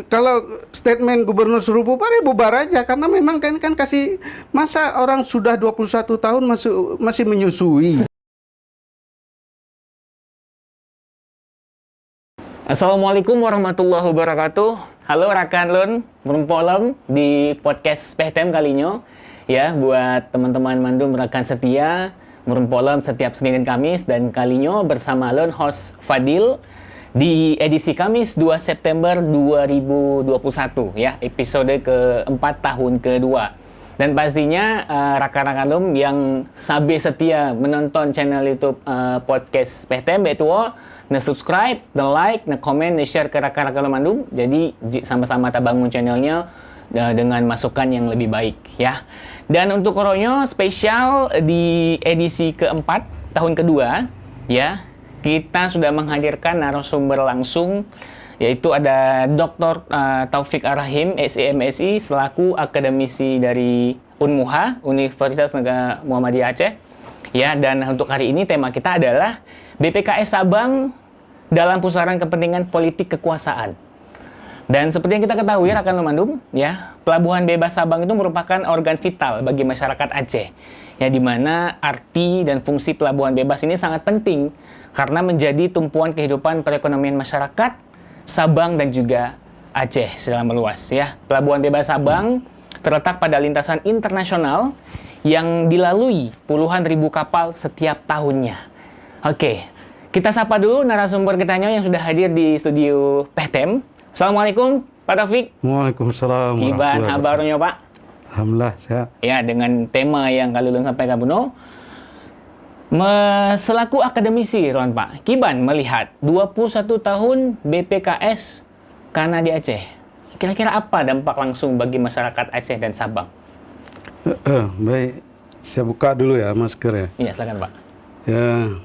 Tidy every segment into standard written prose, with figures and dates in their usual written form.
kalau statement Gubernur suruh bubar ya bubar aja, karena memang kan kasih masa orang sudah 21 tahun masih menyusui. Assalamualaikum warahmatullahi wabarakatuh. Halo rakan lun, merumpolem di podcast Pehtem kalinya. Ya, buat teman-teman mandum rekan setia, merumpolem setiap Senin dan Kamis, dan kalinya bersama lun host Fadil di edisi Kamis 2 September 2021 ya, episode keempat tahun kedua. Dan pastinya rakan-rakan lum yang sabi setia menonton channel YouTube podcast Pehtem betua, subscribe, like, komen, share ke rakan-rakan lum mandum. Jadi sama-sama kita bangun channelnya dengan masukan yang lebih baik ya. Dan untuk koronyo spesial di edisi keempat tahun kedua ya, kita sudah menghadirkan narasumber langsung, yaitu ada Dr. Taufik Ar-Rahim, SEMSI, selaku akademisi dari UNMUHA, Universitas Negara Muhammadiyah Aceh. Ya, dan untuk hari ini tema kita adalah BPKS Sabang dalam pusaran kepentingan politik kekuasaan. Dan seperti yang kita ketahui, rakan Lumandum, ya, Pelabuhan Bebas Sabang itu merupakan organ vital bagi masyarakat Aceh. Ya, di mana arti dan fungsi pelabuhan bebas ini sangat penting karena menjadi tumpuan kehidupan perekonomian masyarakat Sabang dan juga Aceh secara meluas ya. Pelabuhan Bebas Sabang terletak pada lintasan internasional yang dilalui puluhan ribu kapal setiap tahunnya. Oke, kita sapa dulu narasumber kitanya yang sudah hadir di studio Pehtem. Assalamualaikum Pak Taufik. Waalaikumsalam. Gimana kabarnya Pak? Alhamdulillah sehat. Ya, dengan tema yang kali ulun sampaikan Buno. Selaku akademisi, Ron Pak, Kiban melihat 21 tahun BPKS karena di Aceh. Kira-kira apa dampak langsung bagi masyarakat Aceh dan Sabang? Baik, saya buka dulu ya masker ya. Iya, silakan Pak. Ya,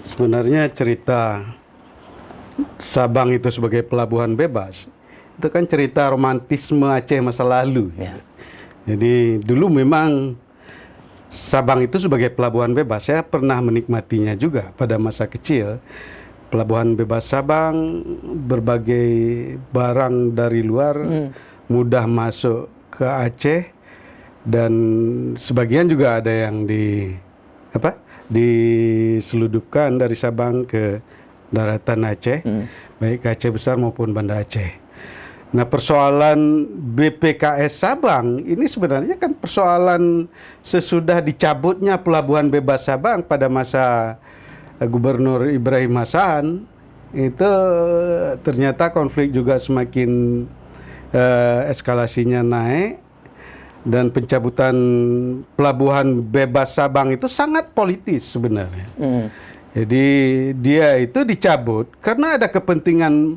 sebenarnya cerita Sabang itu sebagai pelabuhan bebas, itu kan cerita romantisme Aceh masa lalu. Ya. Jadi dulu memang Sabang itu sebagai pelabuhan bebas, saya pernah menikmatinya juga pada masa kecil. Pelabuhan Bebas Sabang, berbagai barang dari luar mudah masuk ke Aceh, dan sebagian juga ada yang diseludupkan dari Sabang ke daratan Aceh, baik Aceh Besar maupun Banda Aceh. Nah, persoalan BPKS Sabang ini sebenarnya kan persoalan sesudah dicabutnya Pelabuhan Bebas Sabang pada masa Gubernur Ibrahim Hassan. Itu ternyata konflik juga semakin eskalasinya naik, dan pencabutan Pelabuhan Bebas Sabang itu sangat politis sebenarnya. Jadi dia itu dicabut karena ada kepentingan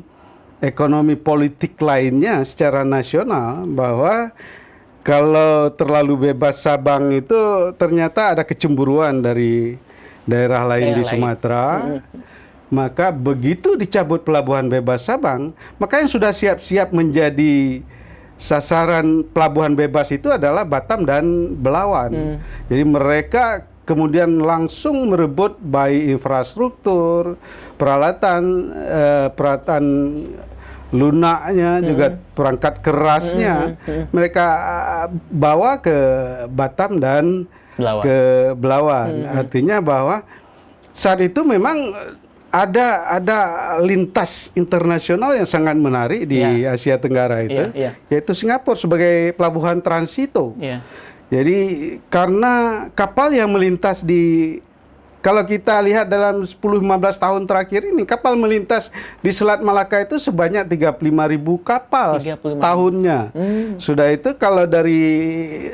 ekonomi politik lainnya secara nasional, bahwa kalau terlalu bebas Sabang itu ternyata ada kecemburuan dari daerah lain di Sumatera. Maka begitu dicabut Pelabuhan Bebas Sabang, maka yang sudah siap-siap menjadi sasaran pelabuhan bebas itu adalah Batam dan Belawan. Jadi mereka kemudian langsung merebut baik infrastruktur, peralatan lunaknya, juga perangkat kerasnya. Mereka bawa ke Batam dan ke Belawan. Artinya bahwa saat itu memang ada lintas internasional yang sangat menarik di Asia Tenggara itu, yaitu Singapura sebagai pelabuhan transito. Jadi karena kapal yang melintas kalau kita lihat dalam 10-15 tahun terakhir ini, kapal melintas di Selat Malaka itu sebanyak 35.000 kapal tahunnya. Sudah itu kalau dari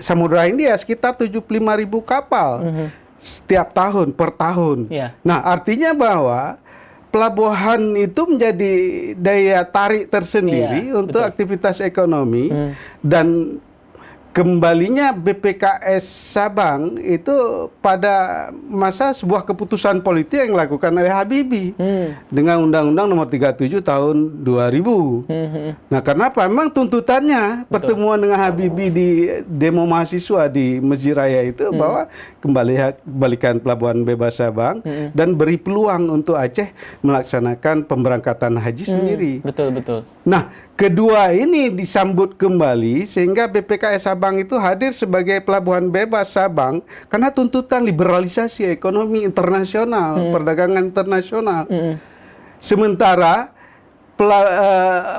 Samudra Hindia sekitar 75.000 kapal setiap tahun, per tahun. Nah, artinya bahwa pelabuhan itu menjadi daya tarik tersendiri untuk aktivitas ekonomi, dan kembalinya BPKS Sabang itu pada masa sebuah keputusan politik yang dilakukan oleh Habibie dengan Undang-Undang Nomor 37 Tahun 2000. Nah, karena apa? Memang tuntutannya pertemuan dengan Habibie di demo mahasiswa di Masjid Raya itu bahwa kembalikan Pelabuhan Bebas Sabang dan beri peluang untuk Aceh melaksanakan pemberangkatan haji sendiri. Betul. Nah, kedua ini disambut kembali sehingga BPKS Sabang itu hadir sebagai pelabuhan bebas Sabang karena tuntutan liberalisasi ekonomi internasional, perdagangan internasional. Sementara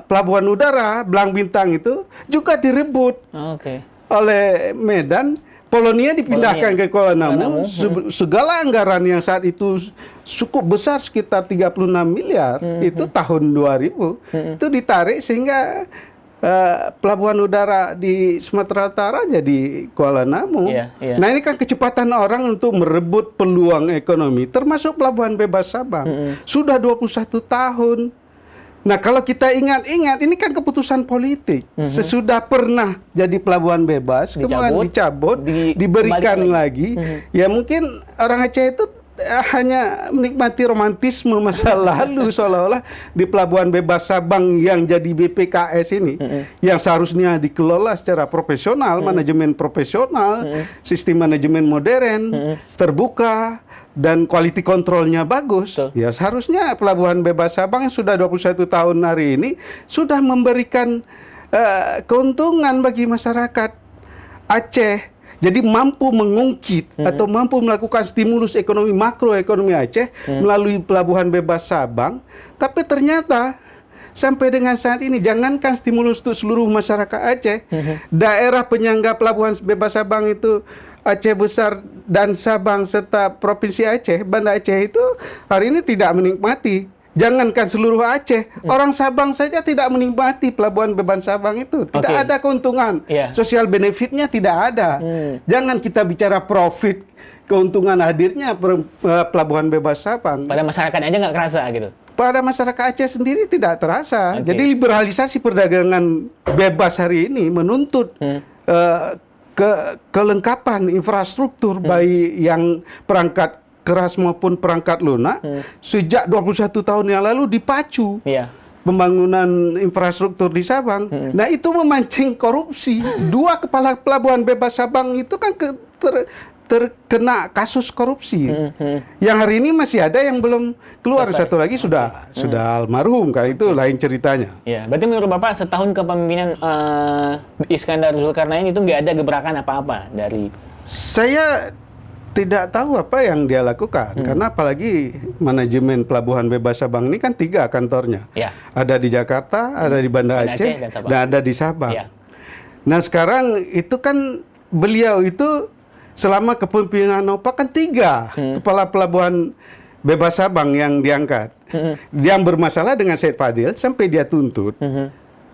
pelabuhan udara Belang Bintang itu juga direbut oleh Medan. Polonia dipindahkan ke Kuala Namu. Segala anggaran yang saat itu cukup besar sekitar 36 miliar itu tahun 2000 itu ditarik sehingga pelabuhan udara di Sumatera Utara jadi Kuala Namu. Nah, ini kan kecepatan orang untuk merebut peluang ekonomi termasuk pelabuhan bebas Sabang. Sudah 21 tahun. Nah, kalau kita ingat-ingat, ini kan keputusan politik. Sesudah pernah jadi pelabuhan bebas, kemudian dicabut, diberikan lagi. Ya mungkin orang Aceh itu hanya menikmati romantisme masa lalu seolah-olah di pelabuhan bebas Sabang yang jadi BPKS ini, yang seharusnya dikelola secara profesional, manajemen profesional, sistem manajemen modern, terbuka, dan quality kontrolnya bagus. Ya seharusnya pelabuhan bebas Sabang yang sudah 21 tahun hari ini sudah memberikan keuntungan bagi masyarakat Aceh. Jadi mampu mengungkit atau mampu melakukan stimulus ekonomi makroekonomi Aceh melalui pelabuhan bebas Sabang. Tapi ternyata sampai dengan saat ini jangankan stimulus untuk seluruh masyarakat Aceh, daerah penyangga pelabuhan bebas Sabang itu Aceh Besar dan Sabang serta Provinsi Aceh, Banda Aceh itu hari ini tidak menikmati. Jangankan seluruh Aceh, orang Sabang saja tidak menikmati pelabuhan bebas Sabang itu. Tidak ada keuntungan. Sosial benefitnya tidak ada. Jangan kita bicara profit, keuntungan hadirnya pelabuhan bebas Sabang. Pada masyarakat aja nggak kerasa gitu. Pada masyarakat Aceh sendiri tidak terasa. Jadi liberalisasi perdagangan bebas hari ini menuntut kelengkapan infrastruktur baik yang perangkat keras maupun perangkat lunak sejak 21 tahun yang lalu dipacu pembangunan infrastruktur di Sabang. Nah, itu memancing korupsi. Dua kepala pelabuhan bebas Sabang itu kan terkena kasus korupsi. Yang hari ini masih ada yang belum keluar. Satu lagi sudah almarhum, kan itu lain ceritanya. Ya, berarti menurut Bapak setahun kepemimpinan Iskandar Zulkarnain itu nggak ada gebrakan apa-apa dari... Saya tidak tahu apa yang dia lakukan, karena apalagi manajemen pelabuhan bebas Sabang ini kan 3 kantornya. Ada di Jakarta, ada di Banda Aceh, dan ada di Sabang. Nah, sekarang itu kan beliau itu selama kepemimpinan Nova kan 3 kepala pelabuhan bebas Sabang yang diangkat. Yang bermasalah dengan Said Fadil sampai dia tuntut.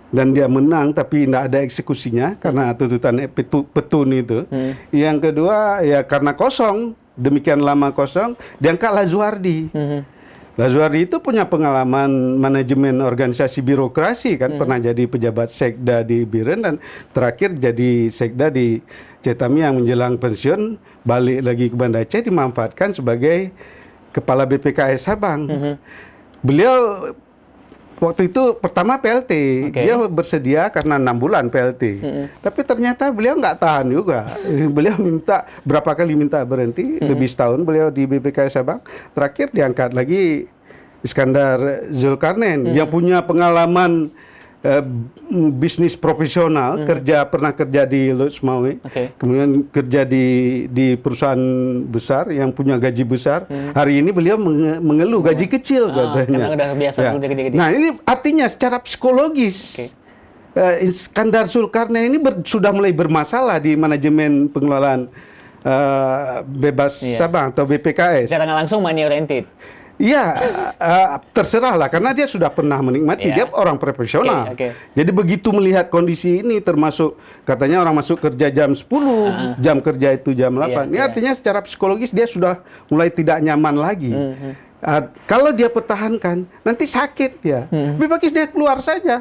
Dan dia menang tapi tidak ada eksekusinya karena tuntutan petun itu. Yang kedua ya karena kosong, demikian lama kosong, diangkat Lazuardi. Lazuardi itu punya pengalaman manajemen organisasi birokrasi kan, pernah jadi pejabat sekda di Biren dan terakhir jadi sekda di Cetami yang menjelang pensiun, balik lagi ke Banda Aceh dimanfaatkan sebagai kepala BPKS Sabang. Beliau waktu itu pertama PLT, dia bersedia karena 6 bulan PLT. Tapi ternyata beliau nggak tahan juga. Beliau minta, berapa kali minta berhenti, lebih setahun beliau di BPKS Sabang. Terakhir diangkat lagi Iskandar Zulkarnain, yang punya pengalaman bisnis profesional, pernah kerja di Luxmaui, kemudian kerja di perusahaan besar yang punya gaji besar. Hari ini beliau mengeluh gaji kecil katanya. Udah biasa, udah gede-gede. Nah, ini artinya secara psikologis Iskandar Zulkarnain ini sudah mulai bermasalah di manajemen pengelolaan bebas Sabang atau BPKS. Secara nggak langsung money oriented. Iya, terserah lah karena dia sudah pernah menikmati, dia orang profesional. Jadi begitu melihat kondisi ini, termasuk katanya orang masuk kerja jam 10, jam kerja itu jam 8. Ini artinya secara psikologis dia sudah mulai tidak nyaman lagi. Kalau dia pertahankan, nanti sakit dia. Lebih bagus dia keluar saja.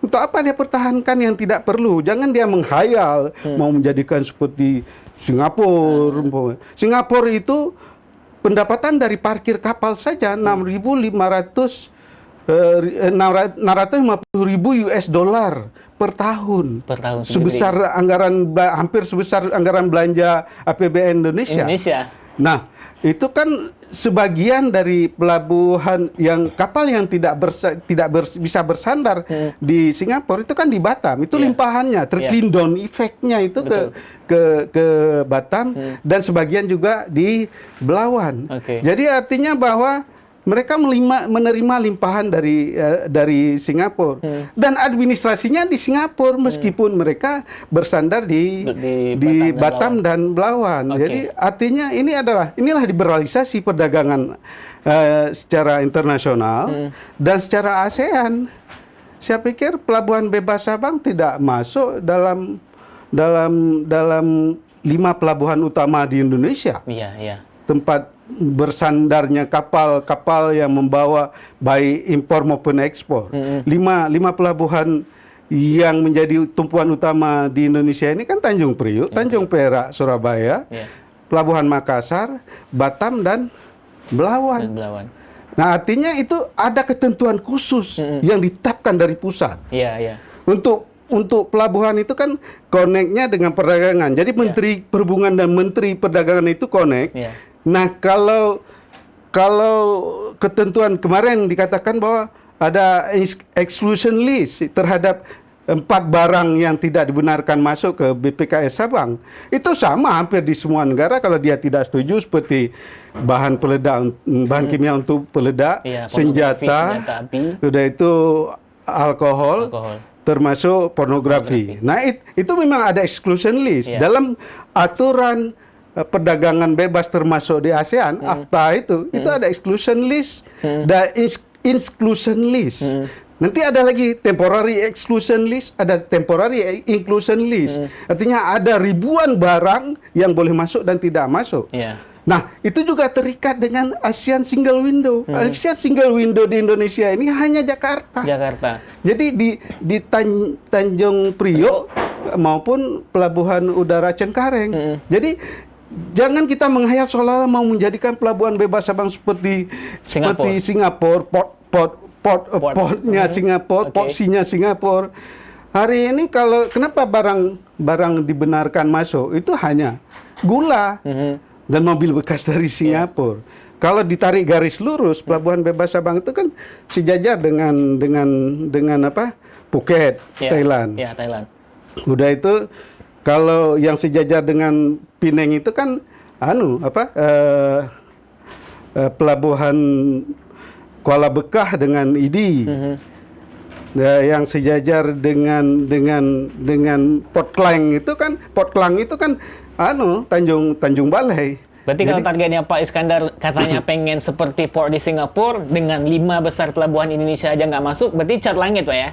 Untuk apa dia pertahankan yang tidak perlu? Jangan dia menghayal mau menjadikan seperti Singapura. Singapura itu pendapatan dari parkir kapal saja 6.550.000 US dollar per tahun. Per tahun. Sebesar anggaran hampir sebesar anggaran belanja APBN Indonesia. Nah, itu kan sebagian dari pelabuhan yang kapal yang bisa bersandar di Singapura itu kan di Batam. Itu limpahannya, trickling down efeknya itu ke Batam dan sebagian juga di Belawan. Jadi artinya bahwa mereka menerima limpahan dari Singapura dan administrasinya di Singapura meskipun mereka bersandar di Batam dan Belawan. Jadi artinya inilah liberalisasi perdagangan secara internasional dan secara ASEAN. Saya pikir pelabuhan bebas Sabang tidak masuk dalam 5 pelabuhan utama di Indonesia. Tempat bersandarnya kapal-kapal yang membawa baik impor maupun ekspor. 5 pelabuhan yang menjadi tumpuan utama di Indonesia ini kan Tanjung Priuk, Tanjung Perak, Surabaya, Pelabuhan Makassar, Batam dan Belawan. Nah, artinya itu ada ketentuan khusus yang ditetapkan dari pusat. Untuk pelabuhan itu kan connect-nya dengan perdagangan. Jadi Menteri Perhubungan dan Menteri Perdagangan itu connect. Nah, kalau ketentuan kemarin dikatakan bahwa ada exclusion list terhadap 4 barang yang tidak dibenarkan masuk ke BPKS Sabang. Itu sama hampir di semua negara kalau dia tidak setuju, seperti bahan peledak, bahan kimia untuk peledak, senjata api, udah itu alkohol. Termasuk pornografi. Nah, itu memang ada exclusion list dalam aturan perdagangan bebas termasuk di ASEAN, AFTA itu ada exclusion list dan inclusion list. Nanti ada lagi temporary exclusion list, ada temporary inclusion list. Artinya ada ribuan barang yang boleh masuk dan tidak masuk. Nah, itu juga terikat dengan ASEAN Single Window. ASEAN Single Window di Indonesia ini hanya Jakarta. Jadi di Tanjung Priok maupun Pelabuhan Udara Cengkareng. Jadi jangan kita menghayal seolah-olah mau menjadikan pelabuhan bebas Sabang seperti Singapura, portnya Singapura, porsinya Singapura. Hari ini kenapa barang dibenarkan masuk itu hanya gula dan mobil bekas dari Singapura. Kalau ditarik garis lurus, pelabuhan bebas Sabang itu kan sejajar dengan apa? Phuket, Thailand. Udah itu kalau yang sejajar dengan Pineng itu kan pelabuhan Kuala Bekah dengan IDI. Yang sejajar dengan Port Klang itu kan Tanjung Balai. Berarti kalau targetnya Pak Iskandar katanya pengen seperti port di Singapura dengan 5 besar pelabuhan Indonesia aja nggak masuk, berarti cat langit Pak ya?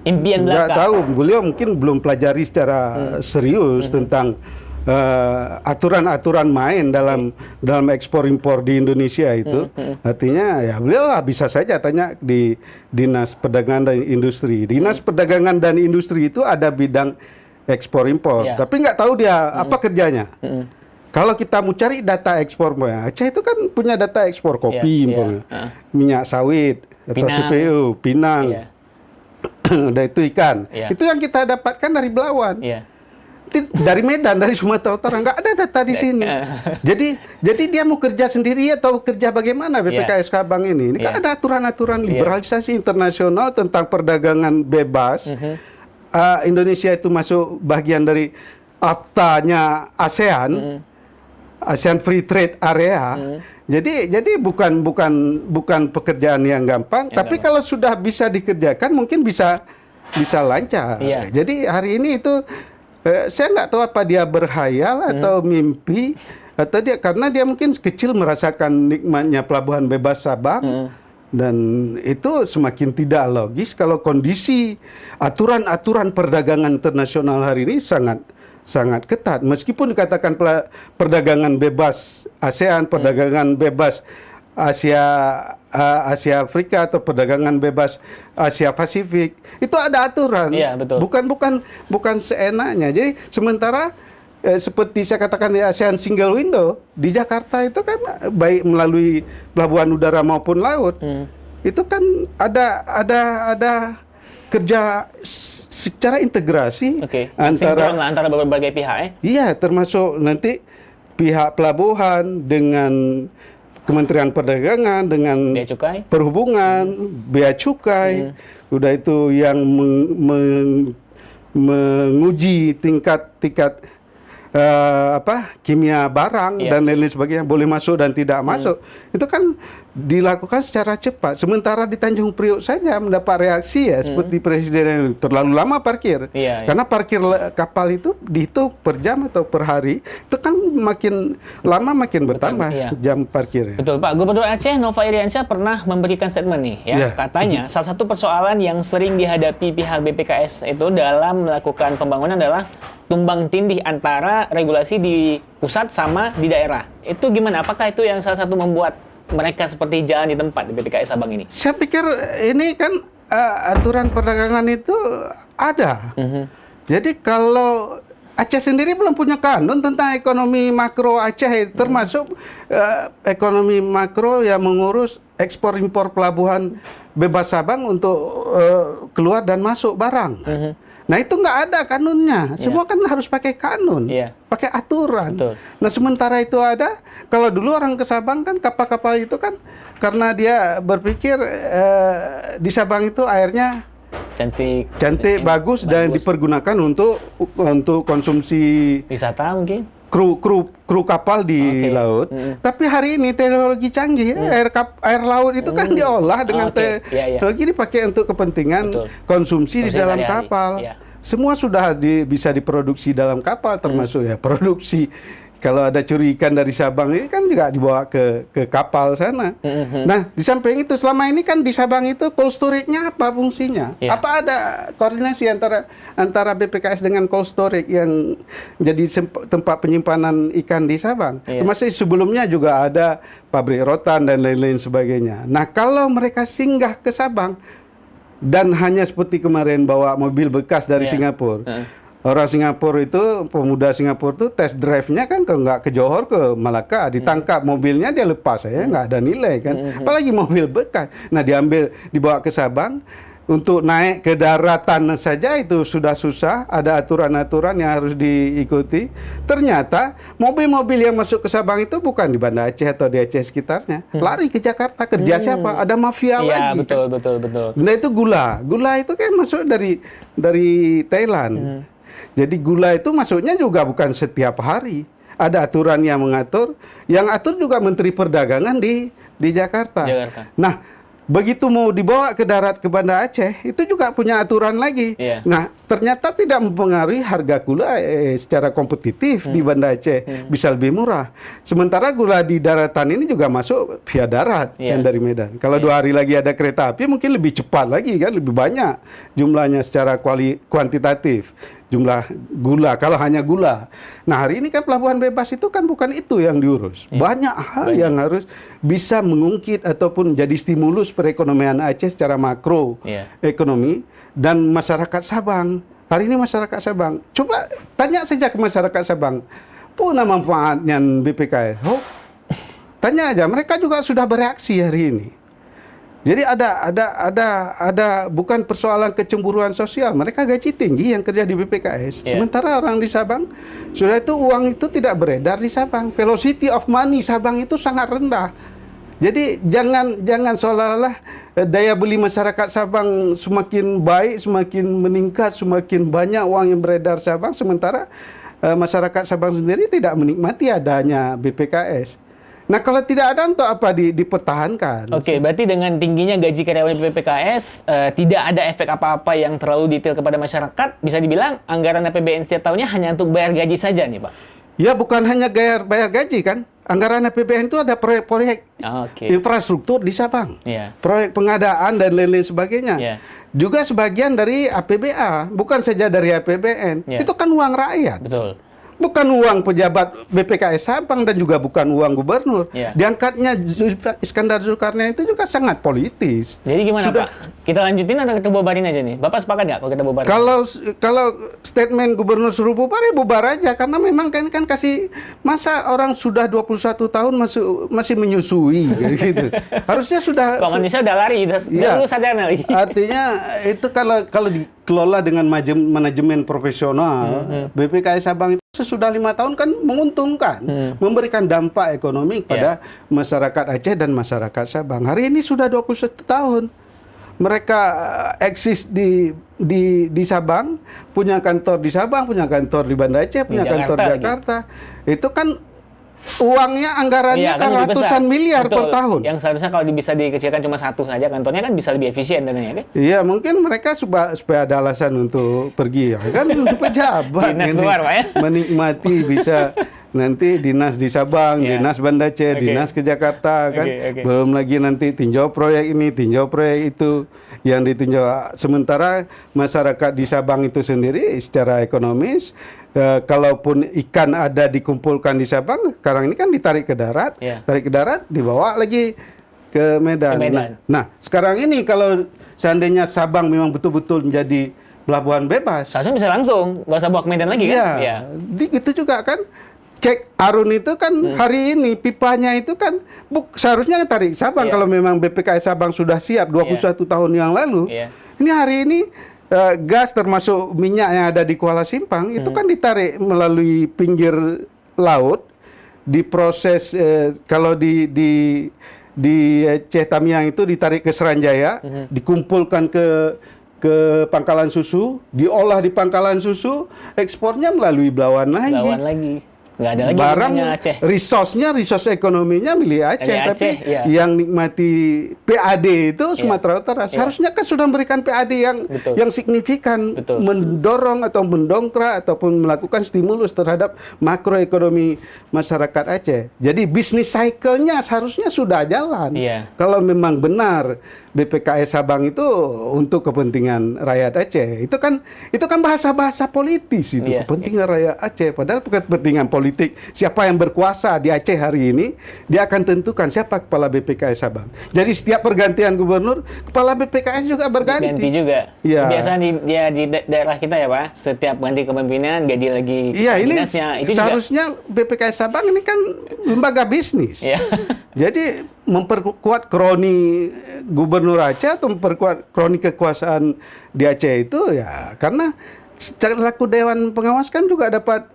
Impian belaka. Nggak tahu, beliau mungkin belum pelajari secara serius tentang aturan-aturan main dalam ekspor impor di Indonesia itu. Artinya ya beliau bisa saja tanya di Dinas Perdagangan dan Industri. Dinas Perdagangan dan Industri itu ada bidang ekspor impor, tapi nggak tahu dia apa kerjanya. Kalau kita mau cari data ekspor, Aceh itu kan punya data ekspor kopi, minyak sawit atau CPU, Pinang. Udah itu ikan. Itu yang kita dapatkan dari Belawan. Dari Medan, dari Sumatera Utara, nggak ada data di sini. Jadi dia mau kerja sendiri atau kerja bagaimana BPKS Sabang ini? Ini kan ada aturan-aturan liberalisasi internasional tentang perdagangan bebas. Indonesia itu masuk bagian dari AFTA-nya ASEAN, ASEAN Free Trade Area. Jadi bukan pekerjaan yang gampang, tapi kalau sudah bisa dikerjakan mungkin bisa lancar. Jadi hari ini itu saya nggak tahu apa dia berhayal atau mimpi, atau karena dia mungkin kecil merasakan nikmatnya pelabuhan bebas Sabang. Dan itu semakin tidak logis kalau kondisi aturan-aturan perdagangan internasional hari ini sangat ketat. Meskipun dikatakan perdagangan bebas ASEAN, perdagangan bebas Asia Afrika atau perdagangan bebas Asia Pasifik, itu ada aturan. Bukan seenaknya. Jadi sementara seperti saya katakan di ASEAN Single Window di Jakarta itu kan baik melalui pelabuhan udara maupun laut, itu kan ada kerja secara integrasi antara berbagai pihak. Iya, termasuk nanti pihak pelabuhan, dengan Kementerian Perdagangan, dengan Bea Cukai, Perhubungan, Bea Cukai, udah itu yang menguji tingkat kimia barang dan lain-lain sebagainya, boleh masuk dan tidak masuk, itu kan dilakukan secara cepat. Sementara di Tanjung Priok saja mendapat reaksi seperti Presiden yang terlalu lama parkir, karena parkir kapal itu dihitung per jam atau per hari, itu kan makin lama makin bertambah jam parkir. Betul Pak. Gubernur Aceh Nova Iriansyah pernah memberikan statement nih, katanya salah satu persoalan yang sering dihadapi pihak BPKS itu dalam melakukan pembangunan adalah tumbang tindih antara regulasi di pusat sama di daerah. Itu gimana? Apakah itu yang salah satu membuat mereka seperti jalan di tempat di BPKS Sabang ini? Saya pikir ini kan aturan perdagangan itu ada. Jadi kalau Aceh sendiri belum punya kanun tentang ekonomi makro Aceh, termasuk ekonomi makro yang mengurus ekspor impor pelabuhan bebas Sabang untuk keluar dan masuk barang. Nah itu nggak ada kanunnya, semua kan harus pakai kanun, pakai aturan. Nah sementara itu ada, kalau dulu orang ke Sabang kan kapal-kapal itu kan karena dia berpikir di Sabang itu airnya cantik, bagus dan dipergunakan untuk konsumsi wisata mungkin. Kru kapal di laut. Tapi hari ini teknologi canggih, air laut itu kan diolah dengan teknologi dipakai untuk kepentingan konsumsi di dalam kapal. Semua sudah bisa diproduksi dalam kapal, termasuk produksi. Kalau ada curi ikan dari Sabang ini kan juga dibawa ke kapal sana. Nah, di samping itu selama ini kan di Sabang itu cold storage-nya apa fungsinya? Apa ada koordinasi antara BPKS dengan cold storage yang jadi tempat penyimpanan ikan di Sabang? Termasuk sebelumnya juga ada pabrik rotan dan lain-lain sebagainya. Nah, kalau mereka singgah ke Sabang dan hanya seperti kemarin bawa mobil bekas dari Singapura. Orang Singapura itu, pemuda Singapura itu test drive-nya kan nggak ke Johor, ke Malaka, ditangkap mobilnya dia lepas nggak ada nilai kan. Apalagi mobil bekas. Nah dibawa ke Sabang, untuk naik ke daratan saja itu sudah susah, ada aturan-aturan yang harus diikuti. Ternyata mobil-mobil yang masuk ke Sabang itu bukan di Banda Aceh atau di Aceh sekitarnya, lari ke Jakarta. Kerja siapa? Ada mafia lagi. Betul. Nah itu gula itu kan masuk dari Thailand. Jadi gula itu masuknya juga bukan setiap hari. Ada aturan yang mengatur, yang atur juga Menteri Perdagangan di Jakarta. Nah, begitu mau dibawa ke darat ke Banda Aceh, itu juga punya aturan lagi. Nah, ternyata tidak mempengaruhi harga gula secara kompetitif di Banda Aceh, bisa lebih murah. Sementara gula di daratan ini juga masuk via darat yang dari Medan. Kalau 2 hari lagi ada kereta api, mungkin lebih cepat lagi kan, lebih banyak jumlahnya secara kuantitatif. Jumlah gula, kalau hanya gula. Nah hari ini kan pelabuhan bebas itu kan bukan itu yang diurus. Banyak hal yang harus bisa mengungkit ataupun jadi stimulus perekonomian Aceh secara makro ekonomi dan masyarakat Sabang. Hari ini masyarakat Sabang, coba tanya saja ke masyarakat Sabang, apa manfaatnya BPKS? Tanya aja, mereka juga sudah bereaksi hari ini. Jadi ada bukan persoalan kecemburuan sosial. Mereka gaji tinggi yang kerja di BPKS. Sementara orang di Sabang sudah itu uang itu tidak beredar di Sabang. Velocity of money Sabang itu sangat rendah. Jadi jangan seolah-olah daya beli masyarakat Sabang semakin baik, semakin meningkat, semakin banyak uang yang beredar Sabang, sementara masyarakat Sabang sendiri tidak menikmati adanya BPKS. Nah kalau tidak ada untuk apa dipertahankan? Berarti dengan tingginya gaji karyawan BPKS tidak ada efek apa-apa yang terlalu detail kepada masyarakat. Bisa dibilang anggaran APBN setiap tahunnya hanya untuk bayar gaji saja nih Pak? Ya bukan hanya bayar gaji kan. Anggaran APBN itu ada proyek-proyek infrastruktur di Sabang, proyek pengadaan dan lain-lain sebagainya. Juga sebagian dari APBA, bukan saja dari APBN. Itu kan uang rakyat. Betul. Bukan uang pejabat BPKS Sabang dan juga bukan uang gubernur. Diangkatnya Iskandar Zulkarnain itu juga sangat politis. Jadi gimana Pak? Kita lanjutin atau kita bubarin aja nih? Bapak sepakat nggak kalau kita bubarin? Kalau statement gubernur suruh bubar ya bubar aja. Karena memang kan kasih, masa orang sudah 21 tahun masih menyusui gitu. Harusnya sudah... Kok manusia udah lari, udah sadar lagi. Artinya itu kalau dikelola dengan manajemen profesional, BPKS Sabang itu sesudah 5 tahun kan menguntungkan, memberikan dampak ekonomi kepada masyarakat Aceh dan masyarakat Sabang. Hari ini sudah 21 tahun. Mereka eksis di Sabang, punya kantor di Sabang, punya kantor di Banda Aceh, punya kantor di Jakarta. Itu kan uangnya, anggarannya kan ratusan miliar per tahun. Yang seharusnya kalau bisa dikecilkan cuma satu saja kantornya kan bisa lebih efisien dengannya kan? Iya, mungkin mereka supaya ada alasan untuk pergi ya kan, pejabat dinas ini luar, Pak, ya? menikmati bisa nanti dinas di Sabang, dinas Banda Aceh, dinas ke Jakarta kan. Belum lagi nanti tinjau proyek ini, tinjau proyek itu yang ditinjau. Sementara masyarakat di Sabang itu sendiri secara ekonomis, kalaupun ikan ada dikumpulkan di Sabang, sekarang ini kan ditarik ke darat, tarik ke darat, dibawa lagi ke Medan. Nah, sekarang ini kalau seandainya Sabang memang betul-betul menjadi pelabuhan bebas, seharusnya bisa langsung, nggak usah bawa ke Medan lagi kan? Iya, itu juga kan. Kek Arun itu kan hari ini pipanya itu kan seharusnya tarik Sabang kalau memang BPKS Sabang sudah siap 21 tahun yang lalu. Ini hari ini gas termasuk minyak yang ada di Kuala Simpang itu kan ditarik melalui pinggir laut, diproses kalau di Aceh Tamiang itu ditarik ke Seranjaya, dikumpulkan ke pangkalan susu, diolah di pangkalan susu, ekspornya melalui Belawan lagi. Nggak ada lagi barang Aceh. resource ekonominya milik Aceh, tapi yang nikmati PAD itu Sumatera Utara. Seharusnya kan sudah memberikan PAD yang signifikan, mendorong atau mendongkrak ataupun melakukan stimulus terhadap makroekonomi masyarakat Aceh. Jadi bisnis cycle-nya seharusnya sudah jalan. Kalau memang benar BPKS Sabang itu untuk kepentingan rakyat Aceh. Itu kan bahasa-bahasa politis itu, kepentingan rakyat Aceh. Padahal kepentingan politik siapa yang berkuasa di Aceh hari ini, dia akan tentukan siapa kepala BPKS Sabang. Jadi setiap pergantian gubernur, kepala BPKS juga berganti. Ganti juga. Kebiasaan di daerah kita ya, Pak. Setiap ganti kepemimpinan ganti lagi dinasnya. Itu seharusnya BPKS Sabang ini kan lembaga bisnis. Jadi memperkuat kroni Gubernur Aceh atau memperkuat kroni kekuasaan di Aceh itu ya karena selaku Dewan Pengawas kan juga dapat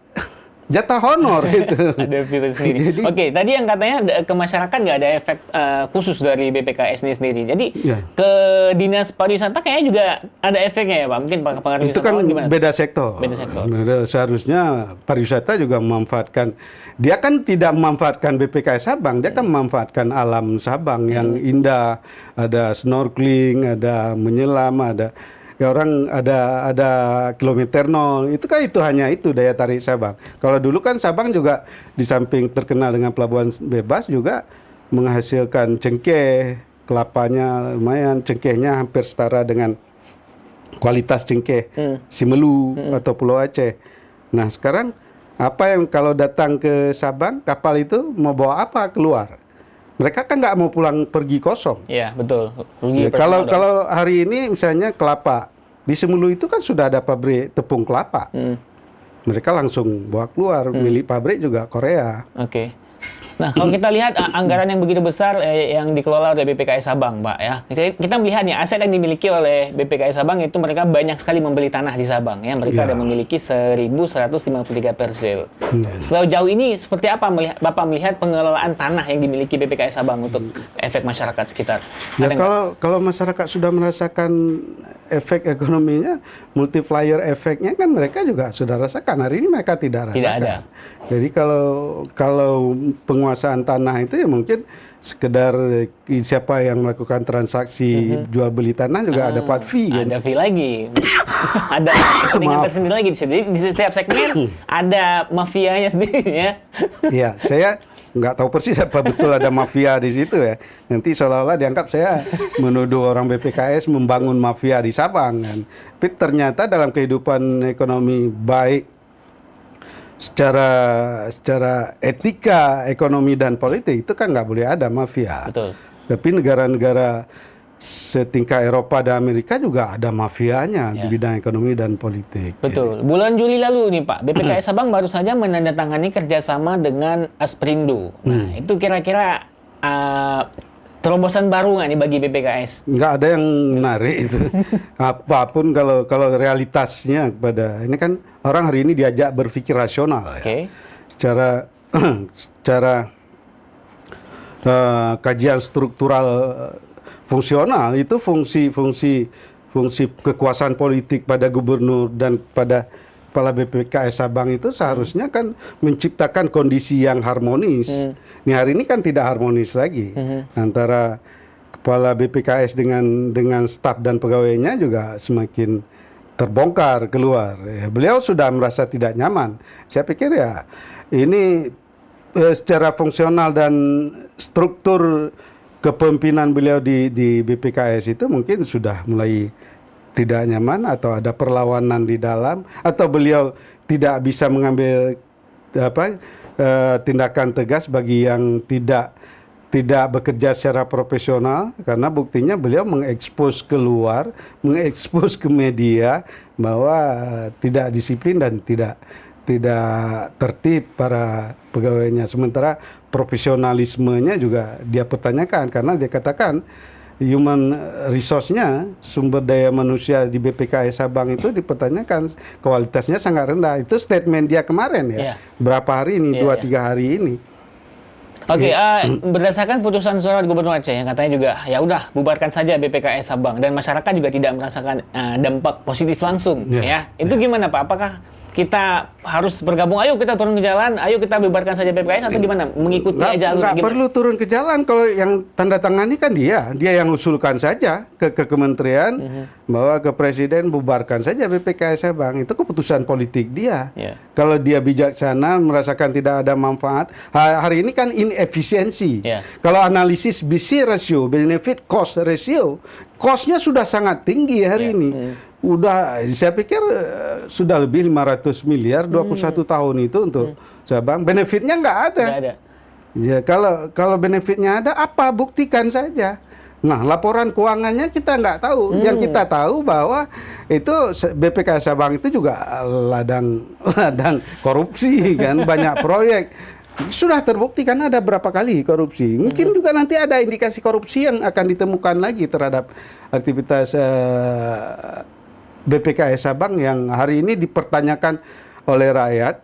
jatah honor itu. Ada virus sendiri. Oke, tadi yang katanya ke masyarakat nggak ada efek khusus dari BPKS ini sendiri. Jadi ke dinas pariwisata kayaknya juga ada efeknya ya, Pak. Mungkin pengaruh itu kan gimana? Beda sektor. Seharusnya pariwisata juga memanfaatkan. Dia kan tidak memanfaatkan BPKS Sabang, dia kan memanfaatkan alam Sabang yang indah. Ada snorkeling, ada menyelam, ada orang ada kilometer nol, itu kan hanya itu daya tarik Sabang. Kalau dulu kan Sabang juga di samping terkenal dengan pelabuhan bebas juga menghasilkan cengkeh, kelapanya lumayan, cengkehnya hampir setara dengan kualitas cengkeh Simelu atau Pulau Aceh. Nah sekarang apa yang kalau datang ke Sabang, kapal itu mau bawa apa keluar? Mereka kan nggak mau pulang pergi kosong. Iya, betul. Kalau hari ini misalnya kelapa, di Simelu itu kan sudah ada pabrik tepung kelapa. Mereka langsung bawa keluar, milik pabrik juga Korea. Oke. Nah, kalau kita lihat anggaran yang begitu besar yang dikelola oleh BPKS Sabang, Pak, ya. Kita melihatnya aset yang dimiliki oleh BPKS Sabang itu mereka banyak sekali membeli tanah di Sabang, ya. Mereka ada memiliki 1.153 parcel. Sejauh jauh ini seperti apa Bapak melihat pengelolaan tanah yang dimiliki BPKS Sabang untuk efek masyarakat sekitar? Ya, kalau masyarakat sudah merasakan efek ekonominya, multiplier efeknya kan mereka juga sudah rasakan. Hari ini mereka tidak rasakan. Tidak ada. Jadi kalau penguasaan tanah itu ya mungkin sekedar siapa yang melakukan transaksi jual beli tanah juga dapat fee. Ada fee lagi. Ada kepentingan tersendiri lagi. Jadi di setiap segmen ada mafianya sendiri ya. Iya, saya nggak tahu persis apa betul ada mafia di situ ya. Nanti seolah-olah dianggap saya menuduh orang BPKS membangun mafia di Sabang kan. Tapi ternyata dalam kehidupan ekonomi baik secara etika ekonomi dan politik itu kan nggak boleh ada mafia. Betul. Tapi negara-negara setingkat Eropa dan Amerika juga ada mafianya di bidang ekonomi dan politik. Betul. Bulan Juli lalu nih Pak, BPKS Sabang baru saja menandatangani kerjasama dengan Asprindu. Nah, itu kira-kira terobosan baru nggak nih bagi BPKS? Nggak ada yang menarik itu. Apapun kalau realitasnya kepada ini kan orang hari ini diajak berpikir rasional ya. Secara kajian struktural fungsional itu fungsi kekuasaan politik pada gubernur dan pada kepala BPKS Sabang itu seharusnya kan menciptakan kondisi yang harmonis. Ini hari ini kan tidak harmonis lagi antara kepala BPKS dengan staf dan pegawainya juga semakin terbongkar keluar. Beliau sudah merasa tidak nyaman. Saya pikir ya ini secara fungsional dan struktur kepemimpinan beliau di BPKS itu mungkin sudah mulai tidak nyaman atau ada perlawanan di dalam atau beliau tidak bisa mengambil tindakan tegas bagi yang tidak bekerja secara profesional karena buktinya beliau mengekspos keluar, mengekspos ke media bahwa tidak disiplin dan tidak tertib para pegawainya. Sementara profesionalismenya juga dia pertanyakan karena dia katakan human resource-nya, sumber daya manusia di BPKS Sabang itu dipertanyakan, kualitasnya sangat rendah. Itu statement dia kemarin ya. Berapa hari ini, 2-3 hari ini. Oke, berdasarkan putusan surat Gubernur Aceh yang katanya juga ya udah bubarkan saja BPKS Sabang dan masyarakat juga tidak merasakan dampak positif langsung ya. Itu gimana Pak? Apakah kita harus bergabung, ayo kita turun ke jalan, ayo kita bubarkan saja BPKS atau gimana? Mengikuti jalur nggak perlu turun ke jalan. Kalau yang tanda tangani kan dia yang usulkan saja ke kementerian bahwa ke presiden bubarkan saja BPKS Sabang. Itu keputusan politik dia. Kalau dia bijaksana merasakan tidak ada manfaat, hari ini kan inefisiensi. Kalau analisis BC ratio, benefit cost ratio, cost-nya sudah sangat tinggi hari ini. Udah, saya pikir sudah lebih 500 miliar 21 tahun itu untuk Sabang. Benefitnya nggak ada. Ya, kalau benefitnya ada, apa? Buktikan saja. Nah, laporan keuangannya kita nggak tahu. Yang kita tahu bahwa itu BPKS Sabang itu juga ladang korupsi kan, banyak proyek. Sudah terbukti kan ada berapa kali korupsi. Mungkin juga nanti ada indikasi korupsi yang akan ditemukan lagi terhadap aktivitas BPKS Sabang yang hari ini dipertanyakan oleh rakyat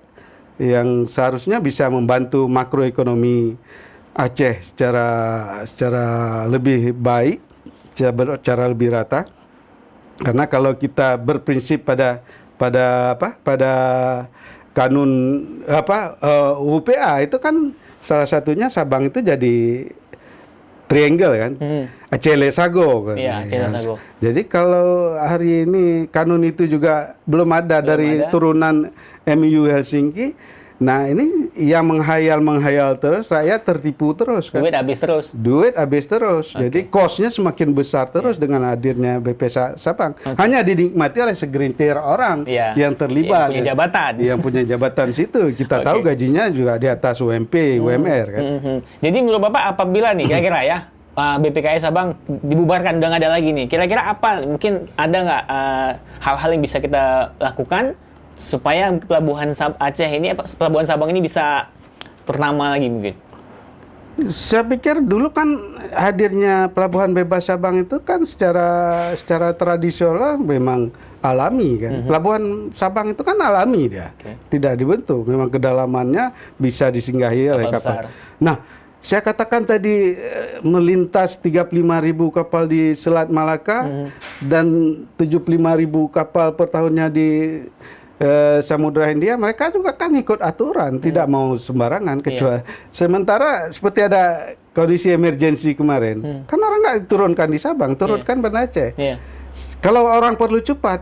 yang seharusnya bisa membantu makroekonomi Aceh secara lebih baik, secara lebih rata. Karena kalau kita berprinsip pada kanun UPA itu kan salah satunya Sabang itu jadi triangle kan, Aceh Lesago kan. Lesago. Jadi kalau hari ini kanun itu juga belum ada dari turunan MU Helsinki, nah ini yang menghayal terus, rakyat tertipu terus kan. Duit habis terus. Jadi cost-nya semakin besar terus dengan hadirnya BP Sabang. Hanya dinikmati oleh segelintir orang yang terlibat. Yang punya jabatan situ. Kita tahu gajinya juga di atas UMP, UMR kan. Jadi menurut Bapak apabila nih kira-kira ya BPKS Sabang dibubarkan udah nggak ada lagi nih. Kira-kira apa? Mungkin ada nggak hal-hal yang bisa kita lakukan supaya pelabuhan pelabuhan Sabang ini bisa ternama lagi mungkin? Saya pikir dulu kan hadirnya pelabuhan bebas Sabang itu kan secara tradisional memang alami kan. Pelabuhan Sabang itu kan alami dia, tidak dibentuk. Memang kedalamannya bisa disinggahi oleh kapal. Nah, saya katakan tadi melintas 35.000 kapal di Selat Malaka dan 75.000 kapal per tahunnya di Samudra Hindia, mereka juga kan ikut aturan, tidak mau sembarangan kecuali sementara seperti ada kondisi emergensi kemarin, kan orang nggak turunkan di Sabang, turunkan Banda Aceh. Kalau orang perlu cepat,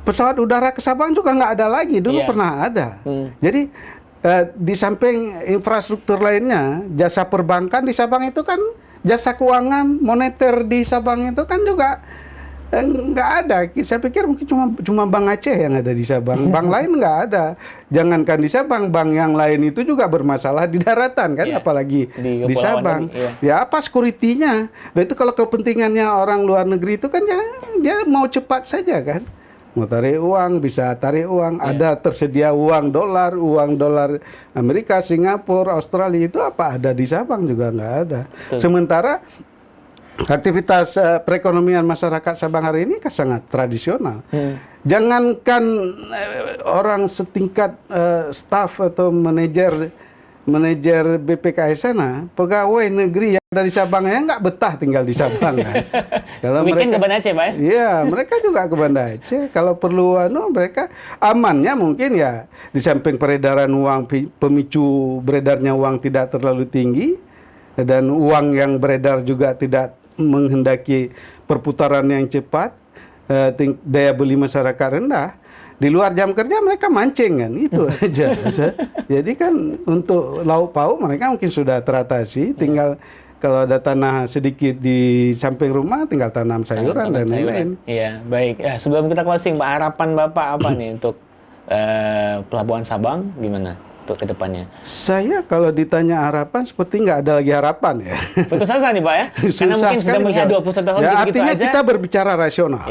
pesawat udara ke Sabang juga nggak ada lagi, dulu pernah ada. Jadi di samping infrastruktur lainnya, jasa perbankan di Sabang itu kan, jasa keuangan moneter di Sabang itu kan juga nggak ada. Saya pikir mungkin cuma Bank Aceh yang ada di Sabang. Bank lain nggak ada. Jangankan di Sabang, bank yang lain itu juga bermasalah di daratan kan, apalagi di Sabang. Ya apa security-nya? Nah itu kalau kepentingannya orang luar negeri itu kan dia mau cepat saja kan. Mau tarik uang, bisa tarik uang. Ada tersedia uang dolar Amerika, Singapura, Australia, itu apa ada di Sabang juga nggak ada. Betul. Sementara aktivitas perekonomian masyarakat Sabang hari ini kan sangat tradisional. Jangankan orang setingkat staf atau manajer BPKS sana, pegawai negeri yang dari Sabang ya nggak betah tinggal di Sabang kan. Kalau Weekend mereka ke Banda Aceh, Pak? Iya, mereka juga ke Banda Aceh. Kalau perlu mereka amannya mungkin ya di samping peredaran uang, pemicu beredarnya uang tidak terlalu tinggi dan uang yang beredar juga tidak menghendaki perputaran yang cepat, daya beli masyarakat rendah. Di luar jam kerja mereka mancing kan, itu aja. Jadi kan untuk lauk pauk mereka mungkin sudah teratasi, tinggal kalau ada tanah sedikit di samping rumah tinggal tanam sayuran dan lain-lain. Iya, baik. Sebelum kita closing, Pak, harapan Bapak apa nih untuk Pelabuhan Sabang gimana untuk kedepannya? Saya kalau ditanya harapan seperti nggak ada lagi harapan ya. Putus asa nih, Pak ya? Karena Susah mungkin sudah sekali melihat kalau- 21 tahun ya, gitu-gitu artinya aja. kita berbicara rasional,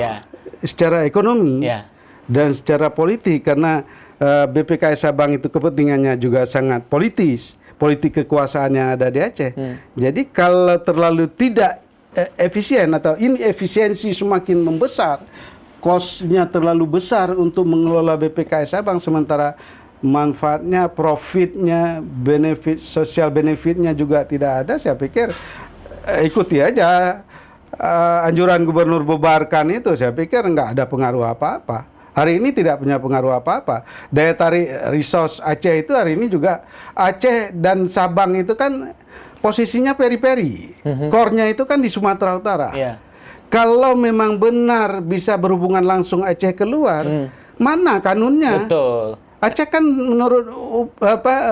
secara ekonomi. Ya. Dan secara politik, karena BPKS Sabang itu kepentingannya juga sangat politik kekuasaannya ada di Aceh. Jadi kalau terlalu tidak efisien atau inefisiensi semakin membesar, cost-nya terlalu besar untuk mengelola BPKS Sabang, sementara manfaatnya, profitnya, sosial benefitnya juga tidak ada, saya pikir ikuti aja anjuran gubernur bubarkan itu, saya pikir nggak ada pengaruh apa-apa. Hari ini tidak punya pengaruh apa-apa. Daya tarik resource Aceh itu hari ini juga, Aceh dan Sabang itu kan posisinya peri-peri. Core-nya itu kan di Sumatera Utara. Iya. Kalau memang benar bisa berhubungan langsung Aceh keluar, mana kanunnya? Betul. Aceh kan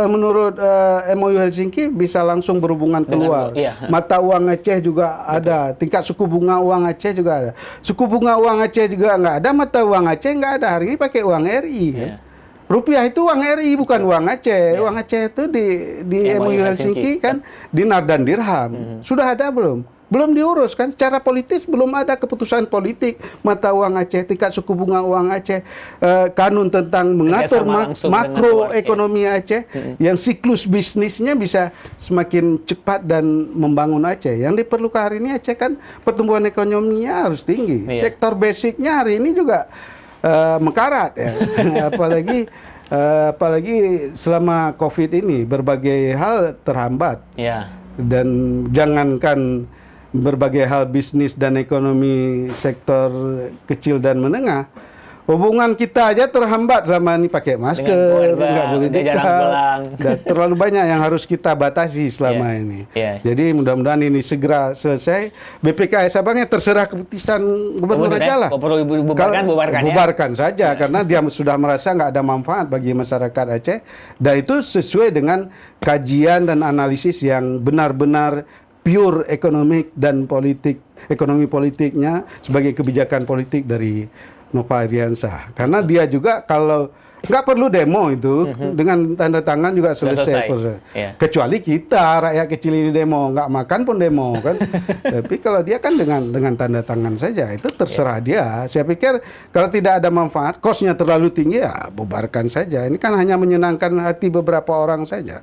menurut MOU Helsinki bisa langsung berhubungan keluar. Mata uang Aceh juga ada, tingkat suku bunga uang Aceh juga ada. Suku bunga uang Aceh juga nggak ada, mata uang Aceh nggak ada. Hari ini pakai uang RI kan. Rupiah itu uang RI bukan uang Aceh. Uang Aceh itu di MOU Helsinki kan dinar dan dirham. Sudah ada belum? Belum diurus kan, secara politis belum ada keputusan politik mata uang Aceh, tingkat suku bunga uang Aceh, kanun tentang mengatur makroekonomi Aceh, yang siklus bisnisnya bisa semakin cepat dan membangun Aceh. Yang diperlukan hari ini Aceh kan pertumbuhan ekonominya harus tinggi, sektor basicnya hari ini juga mekarat ya, apalagi selama COVID ini berbagai hal terhambat, dan jangankan berbagai hal bisnis dan ekonomi sektor kecil dan menengah, hubungan kita aja terhambat selama ini, pakai masker, nggak boleh dekat, terlalu banyak yang harus kita batasi selama ini. Jadi mudah-mudahan ini segera selesai. BPKS Sabangnya terserah keputusan gubernur aja lah. Kalau perlu bubarkan saja, karena dia sudah merasa nggak ada manfaat bagi masyarakat Aceh, dan itu sesuai dengan kajian dan analisis yang benar-benar pure ekonomi dan ekonomi politiknya sebagai kebijakan politik dari Nova Iriansah. Karena dia juga kalau nggak perlu demo itu, dengan tanda tangan juga selesai. Kecuali kita rakyat kecil ini demo, nggak makan pun demo kan. Tapi kalau dia kan dengan tanda tangan saja, itu terserah dia. Saya pikir kalau tidak ada manfaat, cost-nya terlalu tinggi, ya bubarkan saja. Ini kan hanya menyenangkan hati beberapa orang saja.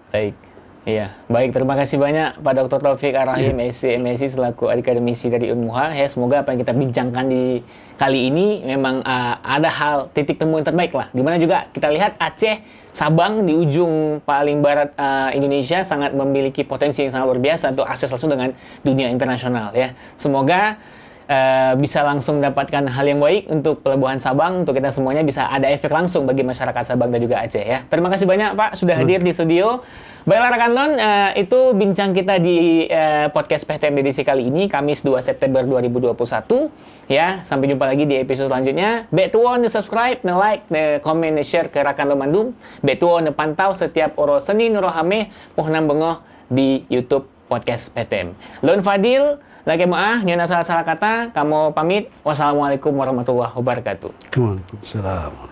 Iya, baik. Terima kasih banyak Pak Dr. Taufik Ar-Rahim, MSc selaku akademisi dari Unmuha. Semoga apa yang kita bincangkan di kali ini memang ada hal titik temu yang terbaik lah. Dimana juga kita lihat Aceh, Sabang di ujung paling barat Indonesia sangat memiliki potensi yang sangat luar biasa untuk akses langsung dengan dunia internasional ya. Semoga bisa langsung mendapatkan hal yang baik untuk Pelabuhan Sabang, untuk kita semuanya bisa ada efek langsung bagi masyarakat Sabang dan juga Aceh ya. Terima kasih banyak Pak sudah hadir di studio. Baiklah rekan Lon, itu bincang kita di podcast PTM edisi kali ini, Kamis 2 September 2021 ya. Sampai jumpa lagi di episode selanjutnya. Betuon subscribe, like, komen, share ke rakan Lon Mandum. Betuon pantau setiap oro Senin rohame pohonam bengoh di YouTube podcast PTM. Lon Fadil lagi maaf, nyona salah kata, kamu pamit. Wassalamualaikum warahmatullahi wabarakatuh. Waalaikumsalam.